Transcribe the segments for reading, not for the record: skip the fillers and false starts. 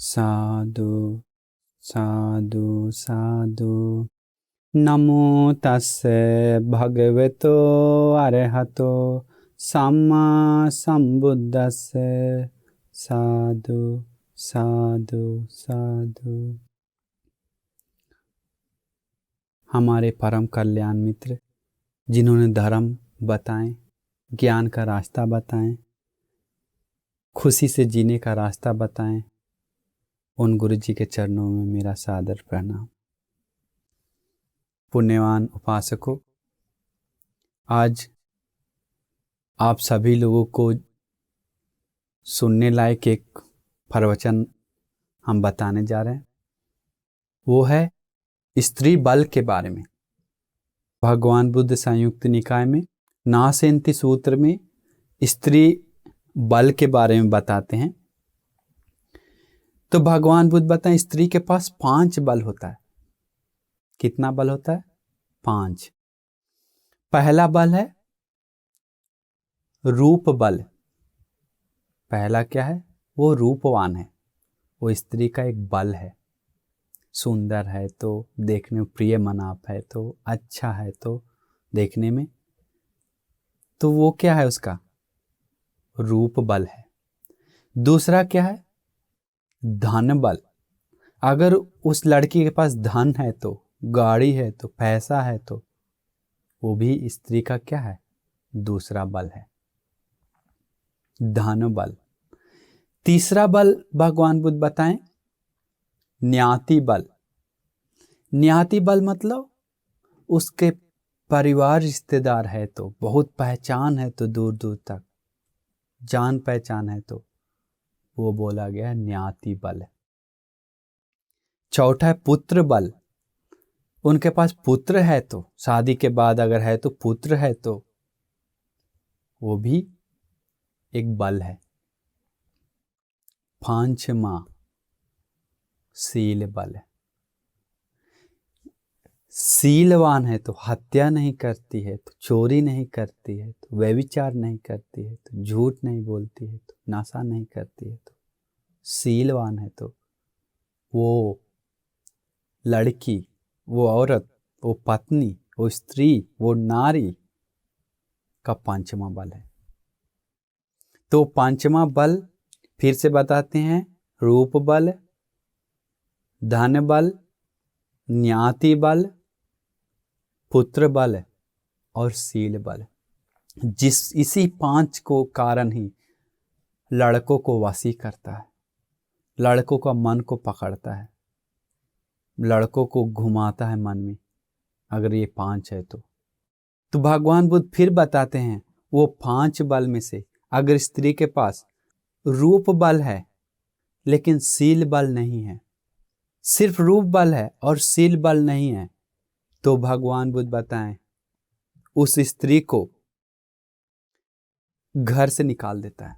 साधु साधु साधु। नमो तस्से भगवतो अरहतो सम्मा संबुद्दस्से। साधु साधु साधु। हमारे परम कल्याण मित्र जिन्होंने धर्म बताएं, ज्ञान का रास्ता बताएं, खुशी से जीने का रास्ता बताएं, उन गुरु जी के चरणों में मेरा सादर प्रणाम। पुण्यवान उपासकों, आज आप सभी लोगों को सुनने लायक एक प्रवचन हम बताने जा रहे हैं। वो है स्त्री बल के बारे में। भगवान बुद्ध संयुक्त निकाय में नासेंति सूत्र में स्त्री बल के बारे में बताते हैं। तो भगवान बुद्ध बताएं स्त्री के पास 5 बल होता है। कितना बल होता है? 5। पहला बल है रूप बल। पहला क्या है? वो रूपवान है, वो स्त्री का एक बल है। सुंदर है तो देखने में, प्रिय मनाप है तो, अच्छा है तो देखने में, तो वो क्या है? उसका रूप बल है। दूसरा क्या है? धन बल। अगर उस लड़की के पास धन है तो, गाड़ी है तो, पैसा है तो, वो भी स्त्री का क्या है? दूसरा बल है, धन बल। तीसरा बल भगवान बुद्ध बताएं न्याति बल। न्याति बल मतलब उसके परिवार रिश्तेदार है तो, बहुत पहचान है तो, दूर दूर तक जान पहचान है तो, वो बोला गया न्याति बल। चौथा है पुत्र बल। उनके पास पुत्र है तो, शादी के बाद अगर है तो, पुत्र है तो, वो भी एक बल है। पांचवा शील बल है। शीलवान है तो, हत्या नहीं करती है तो, चोरी नहीं करती है तो, व्यभिचार नहीं करती है तो, झूठ नहीं बोलती है तो, नशा नहीं करती है तो, शीलवान है तो, वो लड़की, वो औरत, वो पत्नी, वो स्त्री, वो नारी का 5वां बल है। तो 5वां बल फिर से बताते हैं, रूप बल, धन बल, न्याति बल, पुत्र बल और शील बल। इसी 5 को कारण ही लड़कों को वशी करता है, लड़कों का मन को पकड़ता है, लड़कों को घुमाता है मन में, अगर ये 5 है तो भगवान बुद्ध फिर बताते हैं वो 5 बल में से अगर स्त्री के पास रूप बल है लेकिन शील बल नहीं है, सिर्फ रूप बल है और शील बल नहीं है, तो भगवान बुद्ध बताएं उस स्त्री को घर से निकाल देता है,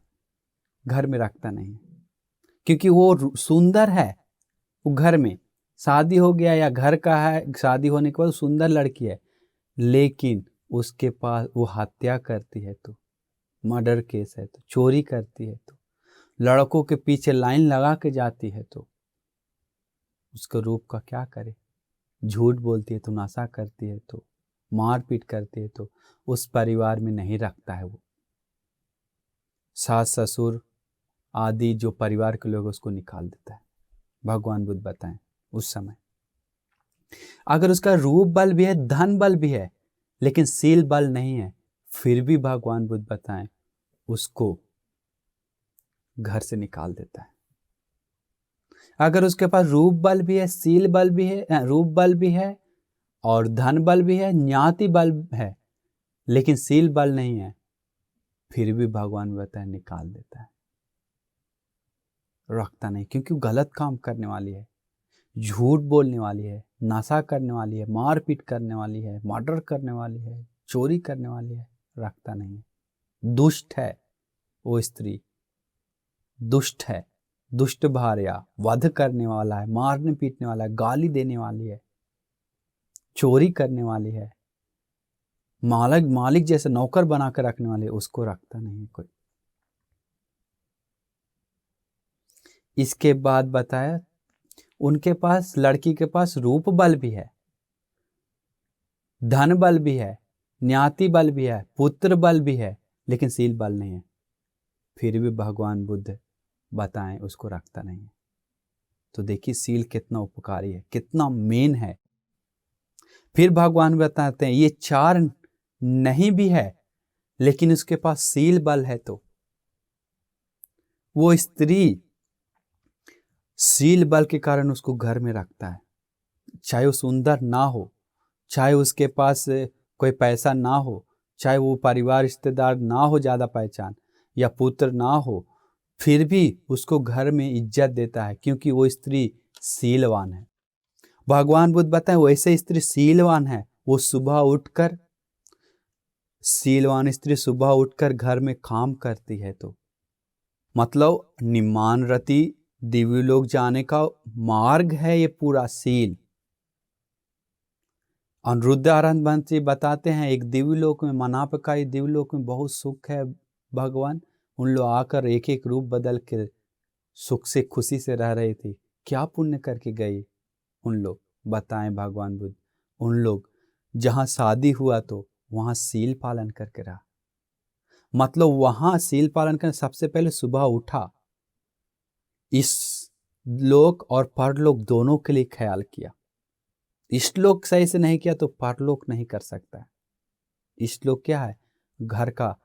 घर में रखता नहीं, क्योंकि वो सुंदर है। वो घर में शादी हो गया या घर का है, शादी होने के बाद सुंदर लड़की है, लेकिन उसके पास वो हत्या करती है तो, मर्डर केस है तो, चोरी करती है तो, लड़कों के पीछे लाइन लगा के जाती है तो उसके रूप का क्या करे? झूठ बोलती है तो, नशा करती है तो, मारपीट करती है तो, उस परिवार में नहीं रखता है। वो सास ससुर आदि जो परिवार के लोग उसको निकाल देता है। भगवान बुद्ध बताएं उस समय अगर उसका रूप बल भी है, धन बल भी है, लेकिन शील बल नहीं है, फिर भी भगवान बुद्ध बताएं उसको घर से निकाल देता है। अगर उसके पास रूप बल भी है, शील बल भी है, रूप बल भी है और धन बल भी है, न्याति बल है, लेकिन शील बल नहीं है, फिर भी भगवान बताएं निकाल देता है, रखता नहीं, क्योंकि गलत काम करने वाली है, झूठ बोलने वाली है, नशा करने वाली है, मारपीट करने वाली है, मर्डर करने वाली है, चोरी करने वाली है, रखता नहीं है। दुष्ट है वो स्त्री, दुष्ट है, दुष्ट भार्या, वध करने वाला है, मारने पीटने वाला है, गाली देने वाली है, चोरी करने वाली है, मालिक जैसे नौकर बना कर रखने वाले, उसको रखता नहीं कोई। इसके बाद बताया उनके पास, लड़की के पास रूप बल भी है, धन बल भी है, ज्ञाति बल भी है, पुत्र बल भी है, लेकिन शील बल नहीं है। फिर भी भगवान बुद्ध बताएं उसको रखता नहीं है। तो देखिए शील कितना उपकारी है, कितना मेन है। फिर भगवान बताते हैं ये चार नहीं भी है लेकिन उसके पास शील बल है, तो वो स्त्री शील बल के कारण उसको घर में रखता है। चाहे वो सुंदर ना हो, चाहे उसके पास कोई पैसा ना हो, चाहे वो परिवार रिश्तेदार ना हो ज़्यादा पहचान, या पुत्र ना हो, फिर भी उसको घर में इज्जत देता है, क्योंकि वो स्त्री शीलवान है। भगवान बुद्ध बताएं वैसे स्त्री शीलवान है, वो शीलवान स्त्री सुबह उठकर घर में काम करती है। तो मतलब निम्न रति दिव्य लोक जाने का मार्ग है ये पूरा शील। अनिरुद्ध आनंद बताते हैं एक दिव्य लोक में, मनापकाई दिव्य लोक में बहुत सुख है भगवान, उन लोग आकर एक एक रूप बदल के सुख से खुशी से रह रहे थे। क्या पुण्य करके गए उन लोग, बताएं भगवान बुद्ध। उन लोग जहाँ शादी हुआ तो वहाँ शील पालन करके रहा, मतलब वहाँ शील पालन करने सबसे पहले सुबह उठा, इस लोक और परलोक दोनों के लिए ख्याल किया। इष्टलोक सही से नहीं किया तो परलोक नहीं कर सकता। इष्टलोक क्या है, घर का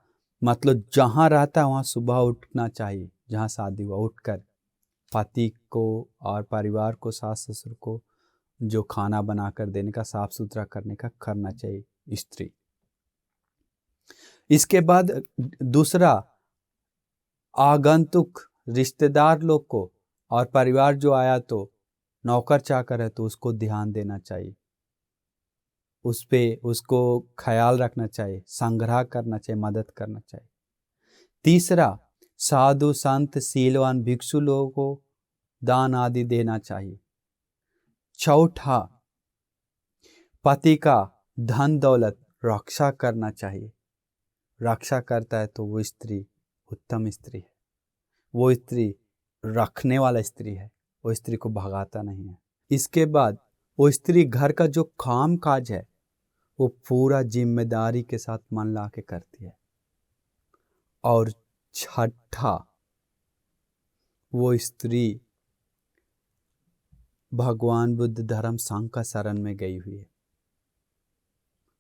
मतलब जहाँ रहता है वहाँ सुबह उठना चाहिए, जहाँ शादी हुआ उठकर पति को और परिवार को, सास ससुर को जो खाना बनाकर देने का, साफ सुथरा करने का करना चाहिए स्त्री। इसके बाद दूसरा, आगंतुक रिश्तेदार लोग को और परिवार जो आया तो नौकर चाकर है तो उसको ध्यान देना चाहिए, उस पे उसको ख्याल रखना चाहिए, संग्रह करना चाहिए, मदद करना चाहिए। तीसरा, साधु संत शीलवान भिक्षु लोगों को दान आदि देना चाहिए। चौथा, पति का धन दौलत रक्षा करना चाहिए। रक्षा करता है तो वो स्त्री उत्तम स्त्री है, वो स्त्री रखने वाला स्त्री है, वो स्त्री को भगाता नहीं है। इसके बाद वो स्त्री घर का जो काम काज है वो पूरा जिम्मेदारी के साथ मन ला के करती है। और छठा, वो स्त्री भगवान बुद्ध धर्म संघ का शरण में गई हुई है,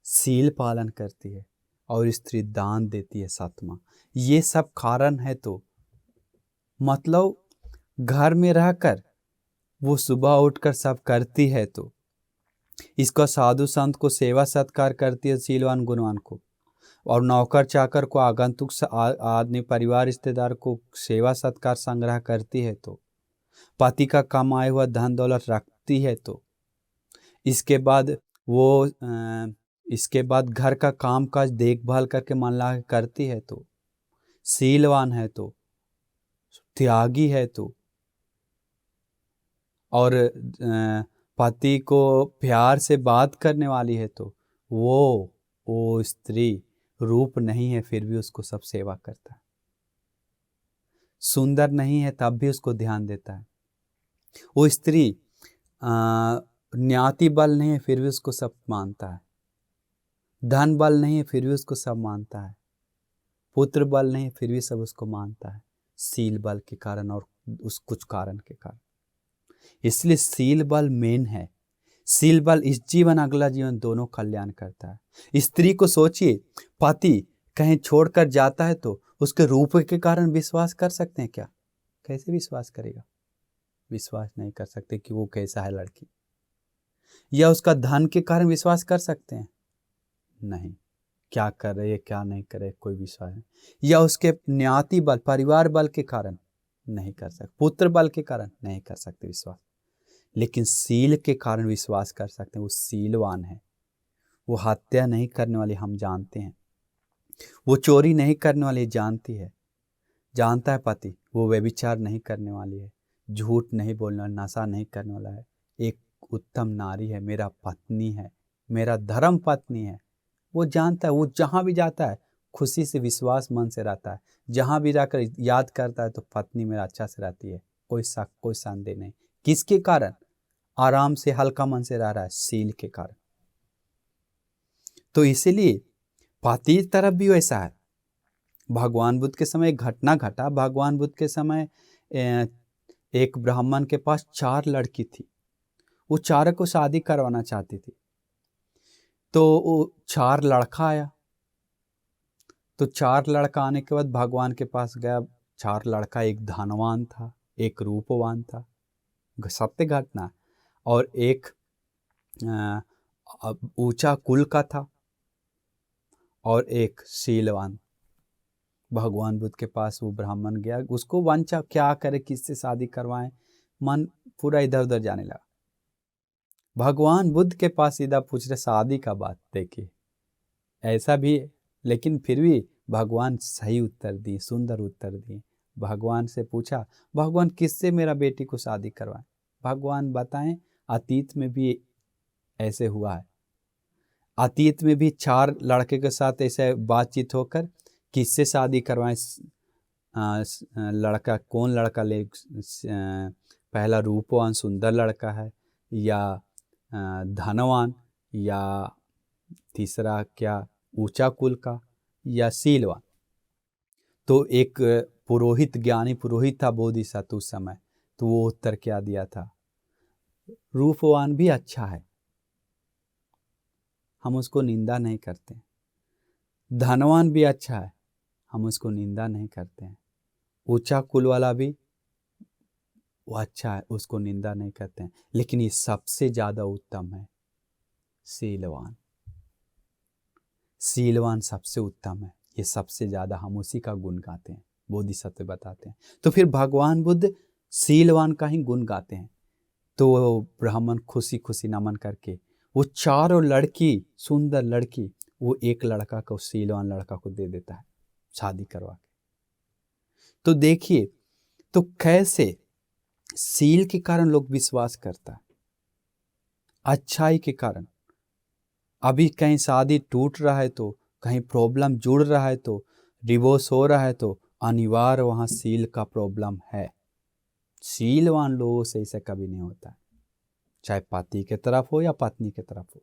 शील पालन करती है और स्त्री दान देती है। सातवां, ये सब कारण है। तो मतलब घर में रहकर वो सुबह उठकर सब करती है, तो इसका साधु संत को सेवा सत्कार करती है, शीलवान गुणवान को, और नौकर चाकर को, आगंतुक आदमी परिवार रिश्तेदार को सेवा सत्कार संग्रह करती है, तो पति का कमाया हुआ धन दौलत रखती है। तो इसके बाद घर का काम काज देखभाल करके मन ला करती है, तो शीलवान है, तो त्यागी है, तो और पति को प्यार से बात करने वाली है, तो वो स्त्री रूप नहीं है फिर भी उसको सब सेवा करता है, सुंदर नहीं है तब भी उसको ध्यान देता है। वो स्त्री ज्ञाति बल नहीं है फिर भी उसको सब मानता है, धन बल नहीं है फिर भी उसको सब मानता है, पुत्र बल नहीं है फिर भी सब उसको मानता है, शील बल के कारण और उस कुछ कारण के कारण। इसलिए शील बल मेन है। शील बल इस जीवन अगला जीवन दोनों कल्याण करता है। स्त्री को सोचिए, पति कहीं छोड़कर जाता है तो उसके रूप के कारण विश्वास कर सकते हैं क्या? कैसे विश्वास करेगा? विश्वास नहीं कर सकते कि वो कैसा है लड़की। या उसका धन के कारण विश्वास कर सकते हैं? नहीं, क्या कर रहे क्या नहीं कर रहे कोई विश्वास नहीं। या उसके ज्ञाति बल परिवार बल के कारण नहीं कर सकते, पुत्र बल के कारण नहीं कर सकते विश्वास, लेकिन शील के कारण विश्वास कर सकते हैं। वो शीलवान है, वो हत्या नहीं करने वाली हम जानते हैं, वो चोरी नहीं करने वाली जानता है पति, वो व्यभिचार नहीं करने वाली है, झूठ नहीं बोलने वाला, नशा नहीं करने वाला है, एक उत्तम नारी है, मेरा पत्नी है, मेरा धर्म पत्नी है। वो जानता है, वो जहाँ भी जाता है खुशी से विश्वास मन से रहता है, जहाँ भी रहकर याद करता है तो पत्नी मेरा अच्छा से रहती है, कोई शक कोई संदेह नहीं। किसके कारण? आराम से हल्का मन से रह रहा है, सील के कारण। तो इसीलिए पति तरफ भी वैसा है। भगवान बुद्ध के समय एक घटना घटा। भगवान बुद्ध के समय एक ब्राह्मण के पास 4 लड़की थी। वो चारों को शादी करवाना चाहती थी। तो वो 4 लड़का आया। तो 4 लड़का आने के बाद भगवान के पास गया। 4 लड़का, एक धनवान था, एक रूपवान था, सत्य घटना, और एक ऊंचा कुल का था, और एक शीलवान। भगवान बुद्ध के पास वो ब्राह्मण गया, उसको वांछा क्या करे, किससे शादी करवाएं, मन पूरा इधर उधर जाने लगा। भगवान बुद्ध के पास सीधा पूछ रहे शादी का बात। देखिए ऐसा भी है, लेकिन फिर भी भगवान सही उत्तर दिए, सुंदर उत्तर दिए। भगवान से पूछा, भगवान किससे मेरा बेटी को शादी करवाएं? भगवान बताएं अतीत में भी ऐसे हुआ है। अतीत में भी 4 लड़के के साथ ऐसे बातचीत होकर किससे शादी करवाएं, लड़का कौन लड़का ले, पहला रूपवान सुंदर लड़का है, या धनवान, या तीसरा क्या ऊंचा कुल का, या शीलवान। तो एक पुरोहित, ज्ञानी पुरोहित था बोधिसत्व उस समय। तो वो उत्तर क्या दिया था, रूपवान भी अच्छा है, हम उसको निंदा नहीं करते। धनवान भी अच्छा है, हम उसको निंदा नहीं करते हैं। ऊंचा कुल वाला भी वो अच्छा है, उसको निंदा नहीं करते हैं। लेकिन ये सबसे ज्यादा उत्तम है शीलवान। शीलवान सबसे उत्तम है, ये सबसे ज्यादा हम उसी का गुण गाते हैं, बोधिसत्व बताते हैं। तो फिर भगवान बुद्ध शीलवान का ही गुण गाते हैं। तो वो ब्राह्मण खुशी खुशी नमन करके वो 4 लड़की, सुंदर लड़की, वो एक लड़का को, शीलवान लड़का को दे देता है शादी करवा के। तो देखिए तो कैसे सील के कारण लोग विश्वास करता है, अच्छाई के कारण। अभी कहीं शादी टूट रहा है तो, कहीं प्रॉब्लम जुड़ रहा है तो, डिवोर्स हो रहा है तो अनिवार्य वहाँ सील का प्रॉब्लम है। सीलवान लोगों से ऐसा कभी नहीं होता है, चाहे पति के तरफ हो या पत्नी के तरफ हो।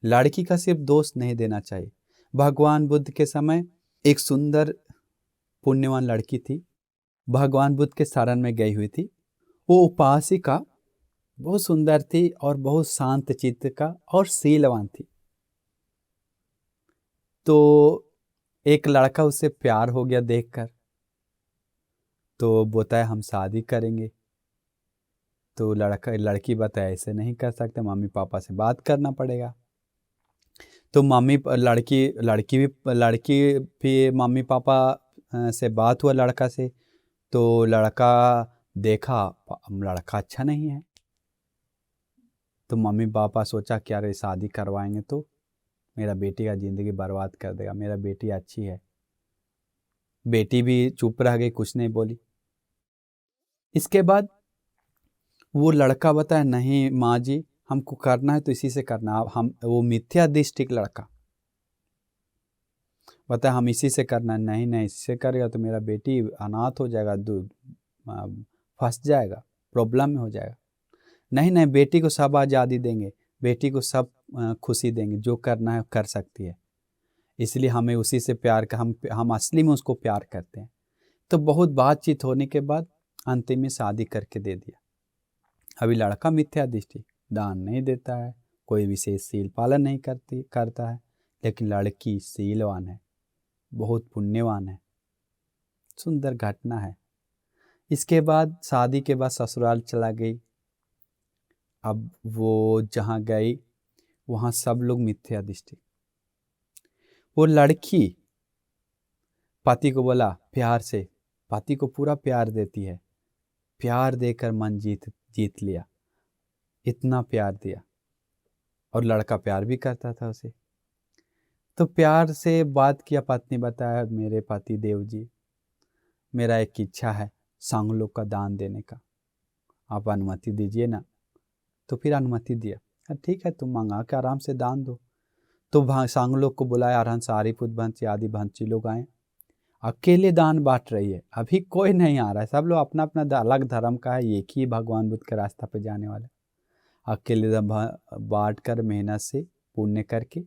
लड़की का सिर्फ दोष नहीं देना चाहिए। भगवान बुद्ध के समय एक सुंदर पुण्यवान लड़की थी, भगवान बुद्ध के शरण में गई हुई थी। वो उपासिका बहुत सुंदर थी और बहुत शांत चित्त का और शीलवान थी। तो एक लड़का उससे प्यार हो गया देखकर, तो बताया हम शादी करेंगे। तो लड़की बताया ऐसे नहीं कर सकते, मम्मी पापा से बात करना पड़ेगा। तो लड़की भी मम्मी पापा से बात हुआ लड़का से। तो लड़का देखा लड़का अच्छा नहीं है। तो मम्मी पापा सोचा क्या रे शादी करवाएंगे तो मेरा बेटी का ज़िंदगी बर्बाद कर देगा, मेरा बेटी अच्छी है। बेटी भी चुप रह गई, कुछ नहीं बोली। इसके बाद वो लड़का बताया नहीं माँ जी, हमको करना है तो इसी से करना। हम वो मिथ्या दृष्टि लड़का बताया हम इसी से करना है। नहीं नहीं, इसी से करेगा तो मेरा बेटी अनाथ हो जाएगा, फंस जाएगा, प्रॉब्लम में हो जाएगा। नहीं नहीं, बेटी को सब आज़ादी देंगे, बेटी को सब खुशी देंगे, जो करना है कर सकती है, इसलिए हमें उसी से प्यार का, हम असली में उसको प्यार करते हैं। तो बहुत बातचीत होने के बाद अंतिम में शादी करके दे दिया। अभी लड़का मिथ्या दृष्टि, दान नहीं देता है, कोई विशेष सील पालन नहीं करता है, लेकिन लड़की शीलवान है, बहुत पुण्यवान है। सुंदर घटना है। इसके बाद शादी के बाद ससुराल चला गई। अब वो जहाँ गई वहाँ सब लोग मिथ्या दृष्टि। वो लड़की पति को बोला प्यार से, पति को पूरा प्यार देती है, प्यार देकर मन जीत लिया, इतना प्यार दिया। और लड़का प्यार भी करता था उसे। तो प्यार से बात किया, पत्नी बताया मेरे पति देव जी, मेरा एक इच्छा है सांगलोक का दान देने का, आप अनुमति दीजिए ना। तो फिर अनुमति दिया, ठीक है तुम मंगा के आराम से दान दो। तो सांगलोक को बुलाया, अरहंत सारिपुत्र भंस आदि भंसी लोग आए। अकेले दान बांट रही है, अभी कोई नहीं आ रहा है, सब लोग अपना अपना अलग धर्म का है, एक ही भगवान बुद्ध के रास्ता पे जाने वाले। अकेले बांट कर मेहनत से पुण्य करके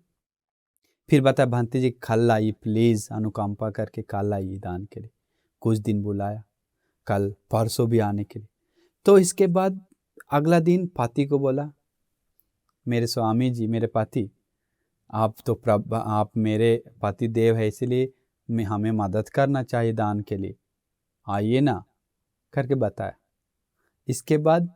फिर बता भंती जी कल आई प्लीज़ अनुकंपा करके कल आई दान के लिए, कुछ दिन बुलाया, कल परसों भी आने के लिए। तो इसके बाद अगला दिन पति को बोला, मेरे स्वामी जी, मेरे पति, आप मेरे पति देव है, इसलिए हमें मदद करना चाहिए दान के लिए, आइए ना करके बताया। इसके बाद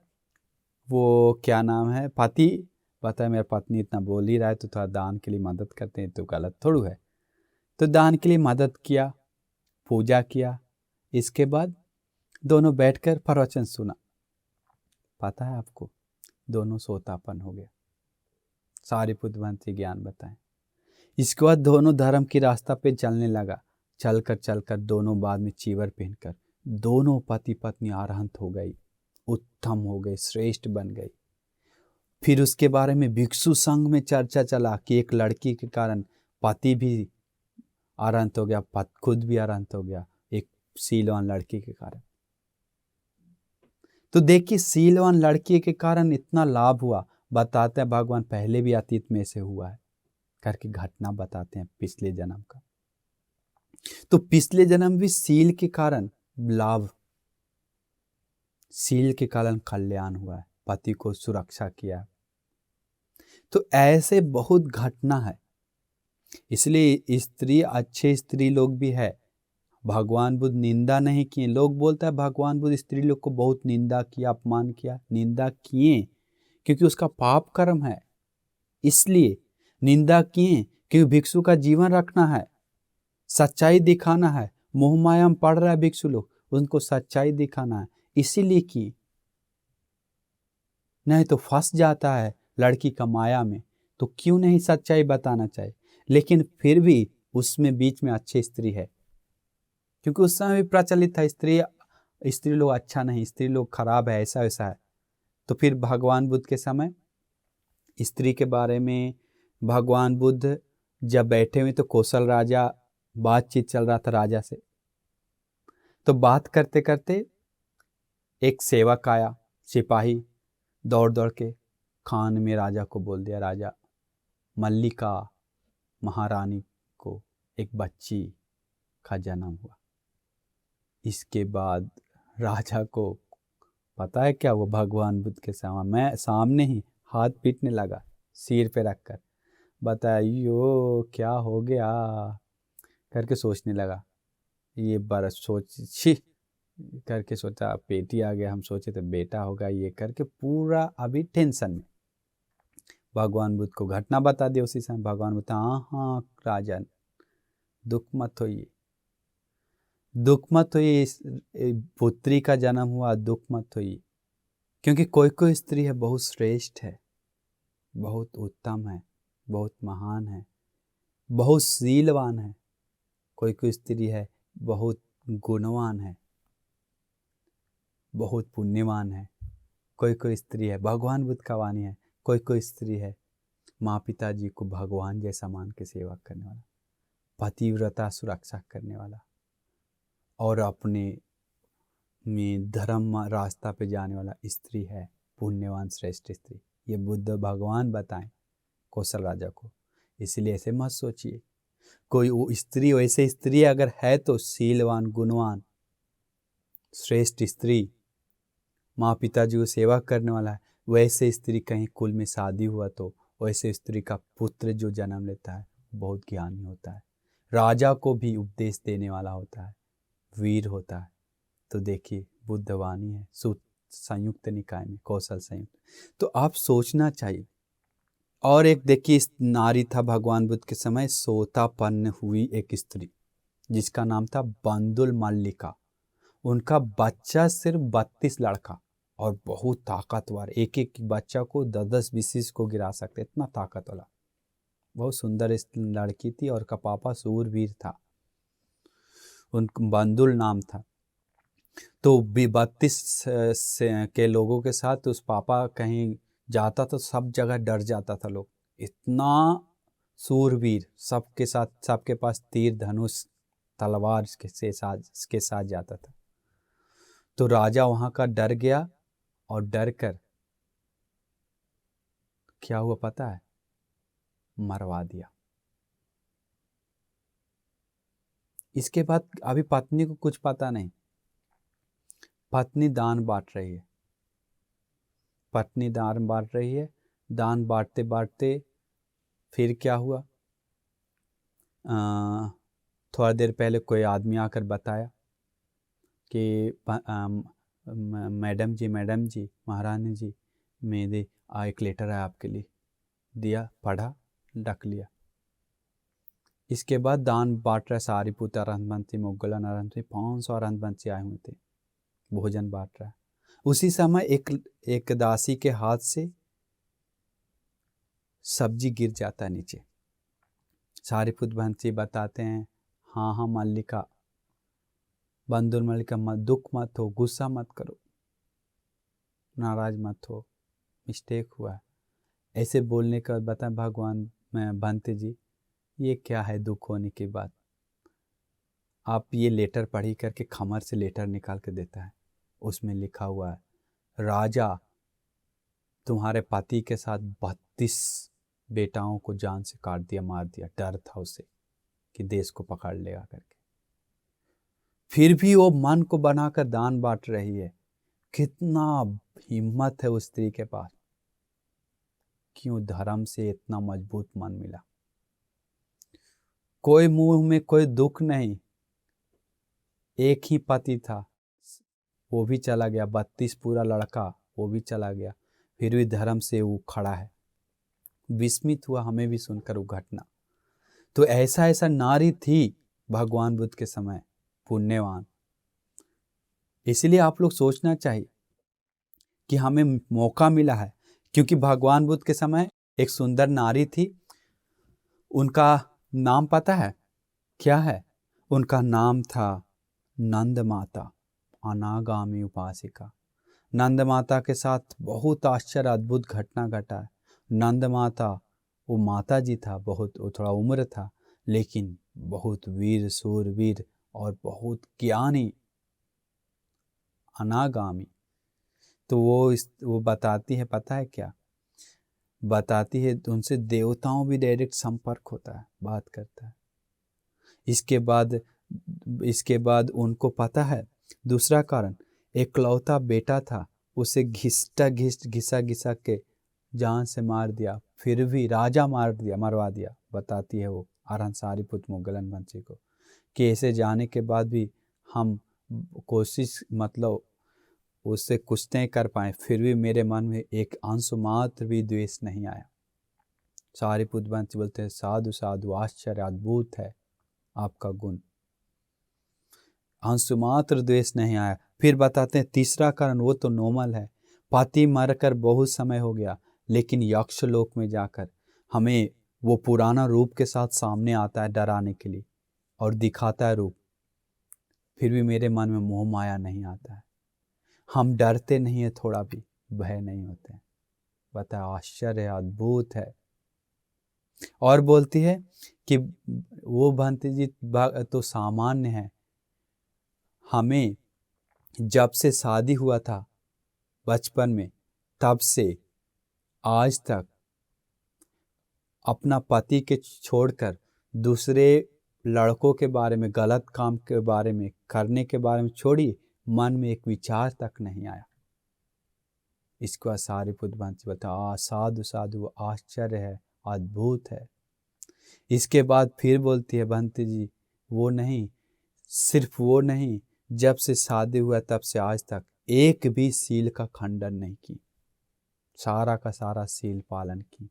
वो क्या नाम है पति बताया, मेरा पत्नी इतना बोल ही रहा है तो थोड़ा दान के लिए मदद करते हैं, तो गलत थोड़ा है। तो दान के लिए मदद किया, पूजा किया। इसके बाद दोनों बैठकर प्रवचन सुना। पता है आपको, दोनों सोतापन हो गया, सारी बुद्धवंती ज्ञान बताएं। इसके बाद दोनों धर्म की रास्ता पे चलने लगा। चलकर दोनों बाद में चीवर पहनकर दोनों पति पत्नी अरहंत हो गई, उत्तम हो गई, श्रेष्ठ बन गई। फिर उसके बारे में भिक्षु संघ में चर्चा चला कि एक लड़की के कारण पति भी अरहंत हो गया, खुद भी अरहंत हो गया, एक शीलवान लड़की के कारण। तो देखिए शीलवान लड़की के कारण इतना लाभ हुआ। बताते हैं भगवान पहले भी अतीत में से हुआ है करके घटना बताते हैं पिछले जन्म का। तो पिछले जन्म भी सील के कारण लाभ, सील के कारण कल्याण हुआ है, पति को सुरक्षा किया। तो ऐसे बहुत घटना है। इसलिए स्त्री, अच्छे स्त्री लोग भी है, भगवान बुद्ध निंदा नहीं किए। लोग बोलता है भगवान बुद्ध स्त्री लोग को बहुत निंदा किया, अपमान किया। निंदा किए क्योंकि उसका पाप कर्म है, इसलिए निंदा किए। क्योंकि भिक्षु का जीवन रखना है, सच्चाई दिखाना है। मोह माया में पड़ रहा है भिक्षु लोग, उनको सच्चाई दिखाना है, इसीलिए किए। नहीं तो फंस जाता है लड़की का माया में, तो क्यों नहीं सच्चाई बताना चाहिए। लेकिन फिर भी उसमें बीच में अच्छी स्त्री है, क्योंकि उस समय भी प्रचलित था स्त्री लोग अच्छा नहीं, स्त्री लोग खराब है, ऐसा वैसा है। तो फिर भगवान बुद्ध के समय स्त्री के बारे में भगवान बुद्ध जब बैठे हुए तो कौशल राजा बातचीत चल रहा था राजा से। तो बात करते करते एक सेवक आया, सिपाही, दौड़ दौड़ के खान में राजा को बोल दिया, राजा मल्लिका महारानी को एक बच्ची का जन्म हुआ। इसके बाद राजा को पता है क्या हुआ, भगवान बुद्ध के सामने ही हाथ पीटने लगा सिर पे रखकर। बताइयो क्या हो गया करके सोचने लगा। ये बरस छी करके सोचा बेटी आ गया, हम सोचे तो बेटा होगा, ये करके पूरा अभी टेंशन में। भगवान बुद्ध को घटना बता दिया उसी समय। भगवान बुद्ध, हाँ राजन दुख मत होइए, दुख मत होइए, इस पुत्री का जन्म हुआ, दुख मत होइए। क्योंकि कोई स्त्री है बहुत श्रेष्ठ है, बहुत उत्तम है, बहुत महान है, बहुत शीलवान है। कोई स्त्री है बहुत गुणवान है, बहुत पुण्यवान है। कोई स्त्री है, भगवान बुद्ध का वाणी है, कोई स्त्री है माँ पिता जी को भगवान जैसा मान के सेवा करने वाला, पतिव्रता सुरक्षा करने वाला, और अपने में धर्म रास्ता पे जाने वाला स्त्री है, पुण्यवान श्रेष्ठ स्त्री। ये बुद्ध भगवान बताएं कौशल राजा को। इसलिए ऐसे मत सोचिए कोई वो स्त्री, वैसे स्त्री अगर है तो शीलवान गुणवान श्रेष्ठ स्त्री, माँ पिताजी को सेवा करने वाला है, वैसे स्त्री कहीं कुल में शादी हुआ तो वैसे स्त्री का पुत्र जो जन्म लेता है बहुत ज्ञानी होता है, राजा को भी उपदेश देने वाला होता है, वीर होता है। तो देखिए बुद्धवाणी है संयुक्त निकाय में, कौशल संयुक्त। तो आप सोचना चाहिए। और एक देखिए इस नारी था भगवान बुद्ध के समय, सोतापन्न हुई एक स्त्री जिसका नाम था बंदुल मल्लिका। उनका बच्चा सिर्फ 32 लड़का, और बहुत ताकतवर, एक एक बच्चा को 10-10 20 को गिरा सकते, इतना ताकत वाला। बहुत सुंदर लड़की थी और का पापा सूरवीर था, उनका बंदुल नाम था। तो 32 के लोगों के साथ उस पापा कहीं जाता तो सब जगह डर जाता था लोग, इतना सूरवीर, सबके साथ, सबके पास तीर धनुष तलवार इसके साथ जाता था। तो राजा वहां का डर गया और डर कर क्या हुआ पता है, मरवा दिया। इसके बाद अभी पत्नी को कुछ पता नहीं, पत्नी दान बांट रही है, पत्नी दान बांट रही है। दान बांटते बांटते फिर क्या हुआ, थोड़ा देर पहले कोई आदमी आकर बताया कि मैडम जी महारानी जी, मेरे एक लेटर है आपके लिए। दिया, पढ़ा, रख लिया। इसके बाद दान बांट रहा सारीपुत अरहंतवंशी, मुगलन अरहंतवंशी, 500 अरहंतवंशी आए हुए थे, भोजन बांट रहा है। उसी समय एक दासी के हाथ से सब्जी गिर जाता है नीचे। सारीपुत वंशी बताते हैं, हाँ मल्लिका, बंधुर मल्लिका, मत दुख मत हो, गुस्सा मत करो, नाराज मत हो, मिस्टेक हुआ है। ऐसे बोलने का बताएं भगवान बंते जी, ये क्या है दुख होने की बात। आप ये लेटर पढ़ी करके खमर से लेटर निकाल के देता है, उसमें लिखा हुआ है, राजा तुम्हारे पति के साथ 32 बेटाओं को जान से काट दिया, मार दिया। डर था उसे कि देश को पकड़ लेगा करके, फिर भी वो मन को बनाकर दान बांट रही है। कितना हिम्मत है उस स्त्री के पास, क्यों धर्म से इतना मजबूत मन मिला। कोई मुंह में कोई दुख नहीं, एक ही पति था, वो भी चला गया, 32 पूरा लड़का वो भी चला गया, फिर भी धर्म से वो खड़ा है। विस्मित हुआ हमें भी सुनकर वो घटना। तो ऐसा नारी थी भगवान बुद्ध के समय, पुण्यवान। इसलिए आप लोग सोचना चाहिए कि हमें मौका मिला है, क्योंकि भगवान बुद्ध के समय एक सुंदर नारी थी। उनका नाम पता है क्या है? उनका नाम था नंद माता, अनागामी उपासिका। नंद माता के साथ बहुत आश्चर्य अद्भुत घटना घटा है। नंद माता, वो माता जी था, बहुत वो थोड़ा उम्र था, लेकिन बहुत वीर सूरवीर और बहुत ज्ञानी, अनागामी। तो वो बताती है, पता है क्या बताती है? उनसे देवताओं भी डायरेक्ट संपर्क होता है, बात करता है। इसके बाद उनको पता है दूसरा कारण, एकलौता बेटा था, उसे घिसा के जान से मार दिया, फिर भी राजा मरवा दिया। बताती है वो आरहंत सारीपुत मुगलन वंशी को कि ऐसे जाने के बाद भी हम कोशिश मतलब उससे कुछ नहीं कर पाए, फिर भी मेरे मन में एक अंश मात्र भी द्वेष नहीं आया। सारीपुत वंशी बोलते हैं, साधु साधु, आश्चर्य, अद्भुत है आपका गुण, अंश मात्र द्वेष नहीं आया। फिर बताते हैं तीसरा कारण, वो तो नॉर्मल है, पति मरकर बहुत समय हो गया, लेकिन यक्ष लोक में जाकर हमें वो पुराना रूप के साथ सामने आता है डराने के लिए और दिखाता है रूप, फिर भी मेरे मन में मोह माया नहीं आता है, हम डरते नहीं है, थोड़ा भी भय नहीं होते। बता, आश्चर्य, अद्भुत है। और बोलती है कि वो भंते जी तो सामान्य है, हमें जब से शादी हुआ था बचपन में, तब से आज तक अपना पति के छोड़कर दूसरे लड़कों के बारे में, गलत काम के बारे में करने के बारे में छोड़ी, मन में एक विचार तक नहीं आया। इसको सारीपुत वंशी बता, साधु साधु, आश्चर्य है, अद्भुत है। इसके बाद फिर बोलती है भंते जी, वो नहीं, सिर्फ वो नहीं, जब से शादी हुआ तब से आज तक एक भी सील का खंडन नहीं की, सारा का सारा सील पालन की,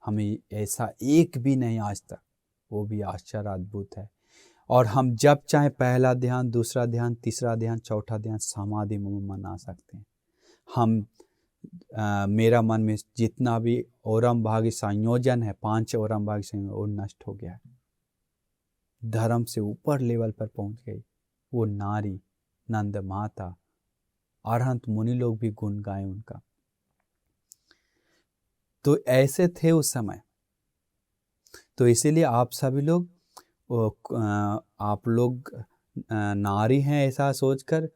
हमें ऐसा एक भी नहीं आज तक, वो भी आश्चर्य, अद्भुत है। और हम जब चाहे पहला ध्यान, दूसरा ध्यान, तीसरा ध्यान, चौथा ध्यान समाधि में मना सकते हैं। हम मेरा मन में जितना भी औरम भागी संयोजन है, 5 औरम भागी संयोजन, वो नष्ट हो गया है, धर्म से ऊपर लेवल पर पहुंच गई वो नारी नंद माता। अरहंत मुनि लोग भी गुण गाए उनका। तो ऐसे थे उस समय। तो इसीलिए आप सभी लोग आप लोग नारी हैं ऐसा सोचकर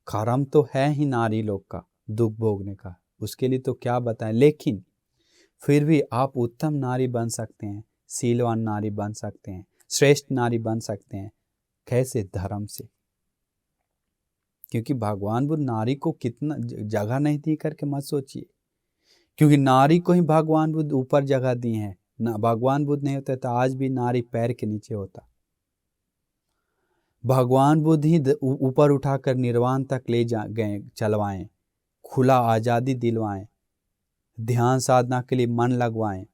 कर्म तो है ही नारी लोग का दुख भोगने का, उसके लिए तो क्या बताएं। लेकिन फिर भी आप उत्तम नारी बन सकते हैं, शीलवान नारी बन सकते हैं, श्रेष्ठ नारी बन सकते हैं। कैसे? धर्म से। क्योंकि भगवान बुद्ध नारी को कितना जगह नहीं दी करके मत सोचिए, क्योंकि नारी को ही भगवान बुद्ध ऊपर जगह दी है ना। भगवान बुद्ध नहीं होते तो आज भी नारी पैर के नीचे होता। भगवान बुद्ध ही ऊपर उठाकर निर्वाण तक ले जा गए, चलवाएं, खुला आज़ादी दिलवाएं, ध्यान साधना के लिए मन लगवाएं,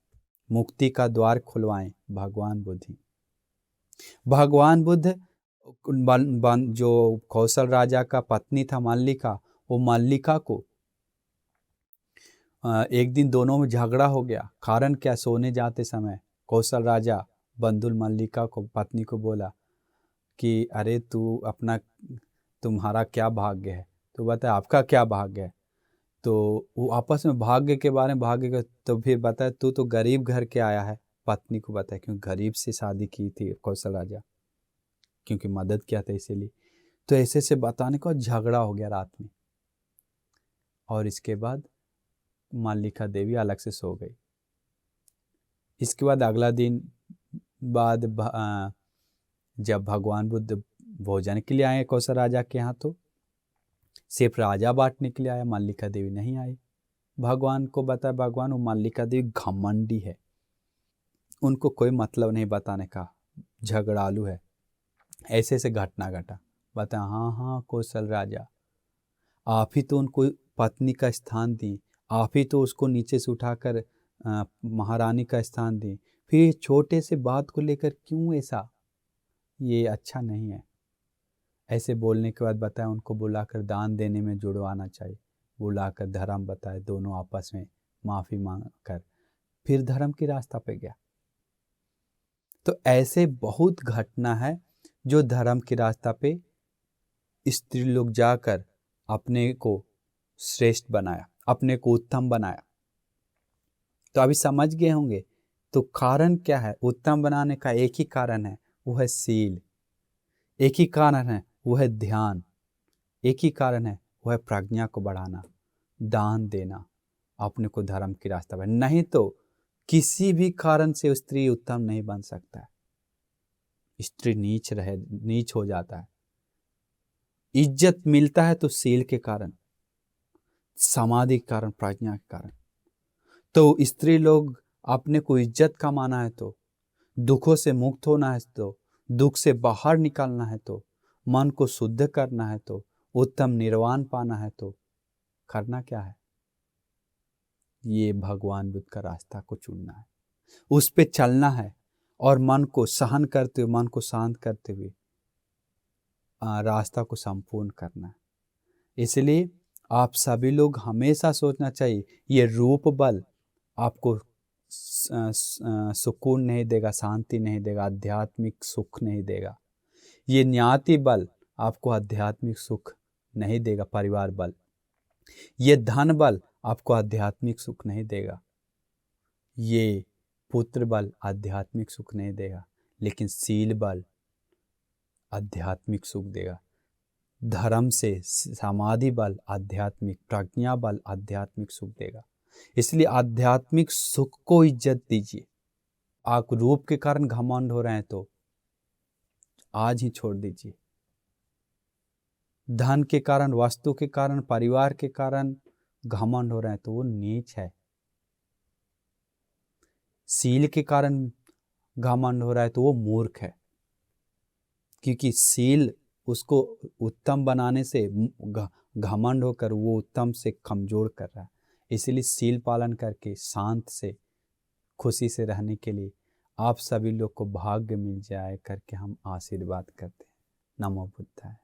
मुक्ति का द्वार खुलवाएं। भगवान बुद्ध ही। भगवान बुद्ध जो कौशल राजा का पत्नी था मल्लिका, वो मल्लिका को एक दिन दोनों में झगड़ा हो गया। कारण क्या? सोने जाते समय कौशल राजा बंधुल मल्लिका को, पत्नी को बोला कि अरे तुम्हारा क्या भाग्य है? तो बताया आपका क्या भाग्य है? तो वो आपस में भाग्य के बारे में तो फिर बताया तू तो गरीब घर के आया है। पत्नी को बताया क्योंकि गरीब से शादी की थी कौशल राजा, क्योंकि मदद किया था इसीलिए। तो ऐसे से बताने को झगड़ा हो गया रात में, और इसके बाद मल्लिका देवी अलग से सो गई। इसके बाद अगला दिन बाद जब भगवान बुद्ध भोजन के लिए आए कौशल राजा के यहाँ, तो सिर्फ राजा बांटने के लिए आया, मल्लिका देवी नहीं आई। भगवान को बताया, भगवान वो मल्लिका देवी घमंडी है, उनको कोई मतलब नहीं बताने का, झगड़ालू है। ऐसे से घटना घटा। बताया हाँ हाँ कौशल राजा, आप ही तो उनको पत्नी का स्थान दी, आप ही तो उसको नीचे से उठाकर महारानी का स्थान दी, फिर छोटे से बात को लेकर क्यों ऐसा? ये अच्छा नहीं है। ऐसे बोलने के बाद बताया उनको बुलाकर दान देने में जुड़वाना चाहिए। बुलाकर धर्म बताए, दोनों आपस में माफ़ी मांग कर फिर धर्म की रास्ता पे गया। तो ऐसे बहुत घटना है जो धर्म की रास्ता पे स्त्री लोग जाकर अपने को श्रेष्ठ बनाया, अपने को उत्तम बनाया। तो अभी समझ गए होंगे। तो कारण क्या है? उत्तम बनाने का एक ही कारण है, वो है शील। एक ही कारण है, वो है ध्यान। एक ही कारण है, वो है प्रज्ञा को बढ़ाना, दान देना, अपने को धर्म की रास्ता पर। नहीं तो किसी भी कारण से स्त्री उत्तम नहीं बन सकता है। स्त्री नीच हो जाता है। इज्जत मिलता है तो शील के कारण, समाधि के कारण, प्रज्ञा के कारण। तो स्त्री लोग अपने को इज्जत कमाना है, तो दुखों से मुक्त होना है, तो दुख से बाहर निकलना है, तो मन को शुद्ध करना है, तो उत्तम निर्वाण पाना है, तो करना क्या है? ये भगवान बुद्ध का रास्ता को चुनना है, उस पे चलना है, और मन को सहन करते हुए, मन को शांत करते हुए रास्ता को संपूर्ण करना है। इसलिए आप सभी लोग हमेशा सोचना चाहिए, ये रूप बल आपको सुकून नहीं देगा, शांति नहीं देगा, आध्यात्मिक सुख नहीं देगा। ये न्याति बल आपको आध्यात्मिक सुख नहीं देगा, परिवार बल। ये धन बल आपको आध्यात्मिक सुख नहीं देगा, ये पुत्र बल आध्यात्मिक सुख नहीं देगा। लेकिन शील बल आध्यात्मिक सुख देगा। धर्म से समाधि बल आध्यात्मिक, प्रज्ञा बल आध्यात्मिक सुख देगा। इसलिए आध्यात्मिक सुख को इज्जत दीजिए। आप रूप के कारण घमंड हो रहे हैं तो आज ही छोड़ दीजिए। धन के कारण, वस्तु के कारण, परिवार के कारण घमंड हो रहे हैं तो वो नीच है। शील के कारण घमंड हो रहा है तो वो मूर्ख है, क्योंकि शील उसको उत्तम बनाने से घमंड होकर वो उत्तम से कमजोर कर रहा है। इसलिए शील पालन करके शांत से, खुशी से रहने के लिए आप सभी लोग को भाग्य मिल जाए करके हम आशीर्वाद करते हैं। नमो बुद्धाय।